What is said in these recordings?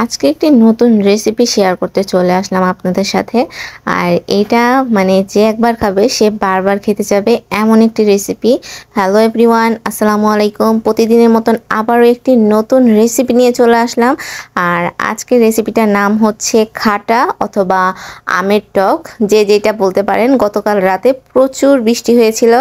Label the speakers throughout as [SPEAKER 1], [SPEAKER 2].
[SPEAKER 1] আজকে একটি নতুন রেসিপি শেয়ার করতে চলে আসলাম আপনাদের সাথে। আর এইটা মানে যে একবার খাবে সে বারবার খেতে চাবে এমন একটি রেসিপি। হ্যালো এভরিওয়ান, আসসালামু আলাইকুম। প্রতিদিনের মতন আবারও একটি নতুন রেসিপি নিয়ে চলে আসলাম। আর আজকের রেসিপিটার নাম হচ্ছে খাটা অথবা আমের টক, যে যেটা বলতে পারেন। গতকাল রাতে প্রচুর বৃষ্টি হয়েছিল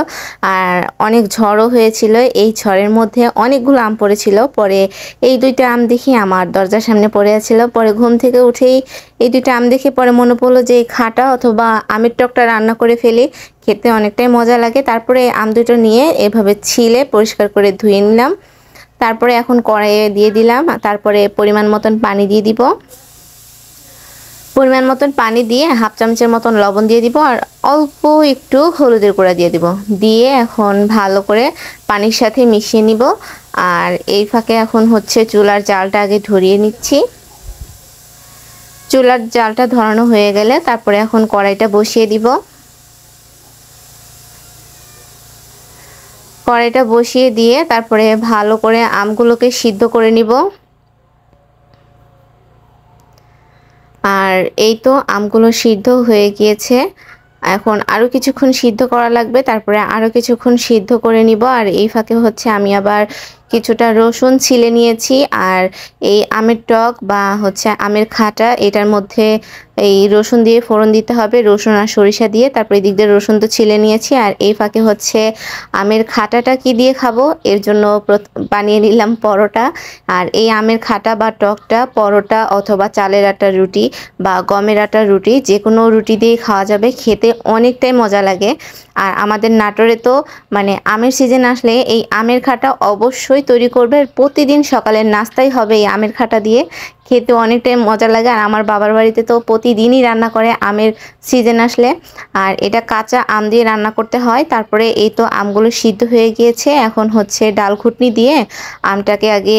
[SPEAKER 1] আর অনেক ঝড়ও হয়েছিল। এই ঝড়ের মধ্যে অনেকগুলো আম পড়েছিল। পরে এই দুইটা আম দেখি আমার দরজার সামনে পড়ে আছিল। পরে ঘুম থেকে উঠেই এই দুইটা আম দেখে পরে মনে পড়লো যে খাটা অথবা আমের টকটা রান্না করে ফেলি, খেতে অনেকটাই মজা লাগে। তারপরে আম দুটো নিয়ে এভাবে ছিলে পরিষ্কার করে ধুয়ে নিলাম। তারপরে এখন কড়াইয়ে দিয়ে দিলাম। তারপরে পরিমাণ মতন পানি দিয়ে দিব। পরিমাণ মতন পানি দিয়ে হাফ চামচের মতন লবণ দিয়ে দিব আর অল্প একটু হলুদের গুঁড়া দিয়ে দিব। দিয়ে এখন ভালো করে পানির সাথে মিশিয়ে নিব। আর এই ফাঁকে এখন হচ্ছে চুলার জালটা আগে ধরিয়ে নিচ্ছি। চুলার জালটা ধরানো হয়ে গেলে তারপরে এখন কড়াইটা বসিয়ে দিব। কড়াইটা বসিয়ে দিয়ে তারপরে ভালো করে আমগুলোকে সিদ্ধ করে নিব। আর এই তো আমগুলো সিদ্ধ হয়ে গিয়েছে। এখন আরও কিছুক্ষণ সিদ্ধ করা লাগবে, তারপরে আরও কিছুক্ষণ সিদ্ধ করে নিব। আর এই ফাঁকে হচ্ছে আমি আবার কিছুটা রসুন ছিলে নিয়েছি। আর এই আমের টক বা হচ্ছে আমের খাটা, এটার মধ্যে এই রসুন দিয়ে ফোড়ন দিতে হবে, রসুন আর সরিষা দিয়ে। তারপরে এদিক দিয়ে রসুন তো ছিলে নিয়েছি। আর এই ফাঁকে হচ্ছে আমের খাটাটা কি দিয়ে খাবো এর জন্য বানিয়ে নিলাম পরোটা। আর এই আমের খাটা বা টকটা পরোটা অথবা চালের আটার রুটি বা গমের আটার রুটি, যে কোনো রুটি দিয়ে খাওয়া যাবে, খেতে অনেকটাই মজা লাগে। আর আমাদের নাটোরে তো মানে আমের সিজন আসলে এই আমের খাটা অবশ্যই তৈরি করবে। প্রতিদিন সকালের নাস্তাই হবে এই আমের খাটা দিয়ে, খেতে অনেকটাই মজা লাগে। আর আমার বাবার বাড়িতে তো প্রতিদিনই রান্না করে আমের সিজন আসলে। আর এটা কাঁচা আম দিয়ে রান্না করতে হয়। তারপরে এই তো আমগুলো সিদ্ধ হয়ে গিয়েছে। এখন হচ্ছে ডাল ঘুটনি দিয়ে আমটাকে আগে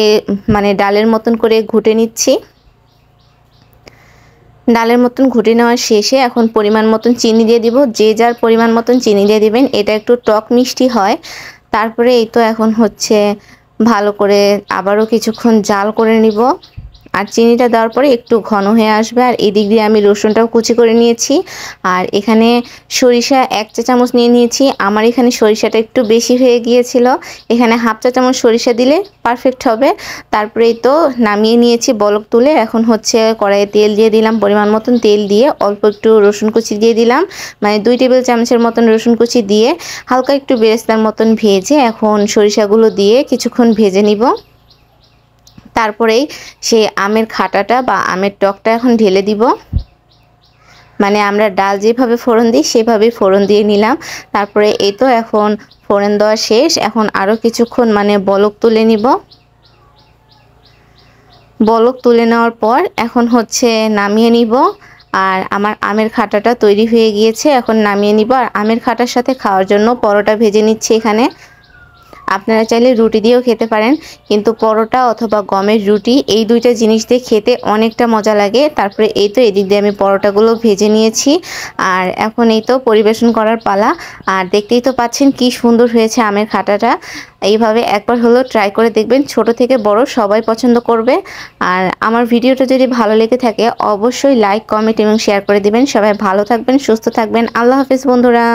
[SPEAKER 1] মানে ডালের মতন করে ঘুটে নিচ্ছি। ডালের মতন ঘুটে নেওয়ার শেষে এখন পরিমাণ মতন চিনি দিয়ে দিব। যে যার পরিমাণ মতন চিনি দিয়ে দিবেন, এটা একটু টক মিষ্টি হয়। তারপরে এই তো এখন হচ্ছে ভালো করে আবারও কিছুক্ষণ জাল করে নিব। আর চিনিটা দেওয়ার পরে একটু ঘন হয়ে আসবে। আর এদিক দিয়ে আমি রসুনটাও কুচি করে নিয়েছি। আর এখানে সরিষা 1 চা চামচ নিয়ে নিয়েছি। আমার এখানে সরিষাটা একটু বেশি হয়ে গিয়েছিল, এখানে হাফ চা চামচ সরিষা দিলে পারফেক্ট হবে। তারপরেই তো নামিয়ে নিয়েছি বলক তুলে। এখন হচ্ছে কড়াইয়ে তেল দিয়ে দিলাম, পরিমাণ মতন তেল দিয়ে অল্প একটু রসুন কুচি দিয়ে দিলাম, মানে 2 টেবিল চামচের মতন রসুন কুচি দিয়ে হালকা একটু বেরেস্তার মতন ভেজে এখন সরিষাগুলো দিয়ে কিছুক্ষণ ভেজে নিব। তারপরেই সেই আমের খাটাটা বা আমের টকটা এখন ঢেলে দিব। মানে আমরা ডাল যেভাবে ফোড়ন দিই সেভাবেই ফোড়ন দিয়ে নিলাম। তারপরে এই তো এখন ফোড়ন দেওয়া শেষ। এখন আরও কিছুক্ষণ মানে বলক তুলে নিব। বলক তুলে নেওয়ার পর এখন হচ্ছে নামিয়ে নিব। আর আমার আমের খাটাটা তৈরি হয়ে গিয়েছে, এখন নামিয়ে নিব। আর আমের খাটার সাথে খাওয়ার জন্য পরোটা ভেজে নিচ্ছি এখানে। আপনারা চাইলে রুটি দিয়েও খেতে পারেন, কিন্তু পরোটা অথবা গমের রুটি এই দুইটা জিনিস দিয়ে খেতে অনেকটা মজা লাগে। তারপরে এই তো এদিক দিয়ে আমি পরোটাগুলো ভেজে নিয়েছি। আর এখন এই তো পরিবেশন করার পালা। আর দেখতেই তো পাচ্ছেন কি সুন্দর হয়েছে আমের খাটাটা। এইভাবে একবার হলেও ট্রাই করে দেখবেন, ছোট থেকে বড় সবাই পছন্দ করবে। আর আমার ভিডিওটা যদি ভালো লেগে থাকে অবশ্যই লাইক, কমেন্ট এবং শেয়ার করে দিবেন। সবাই ভালো থাকবেন, সুস্থ থাকবেন। আল্লাহ হাফেজ বন্ধুরা।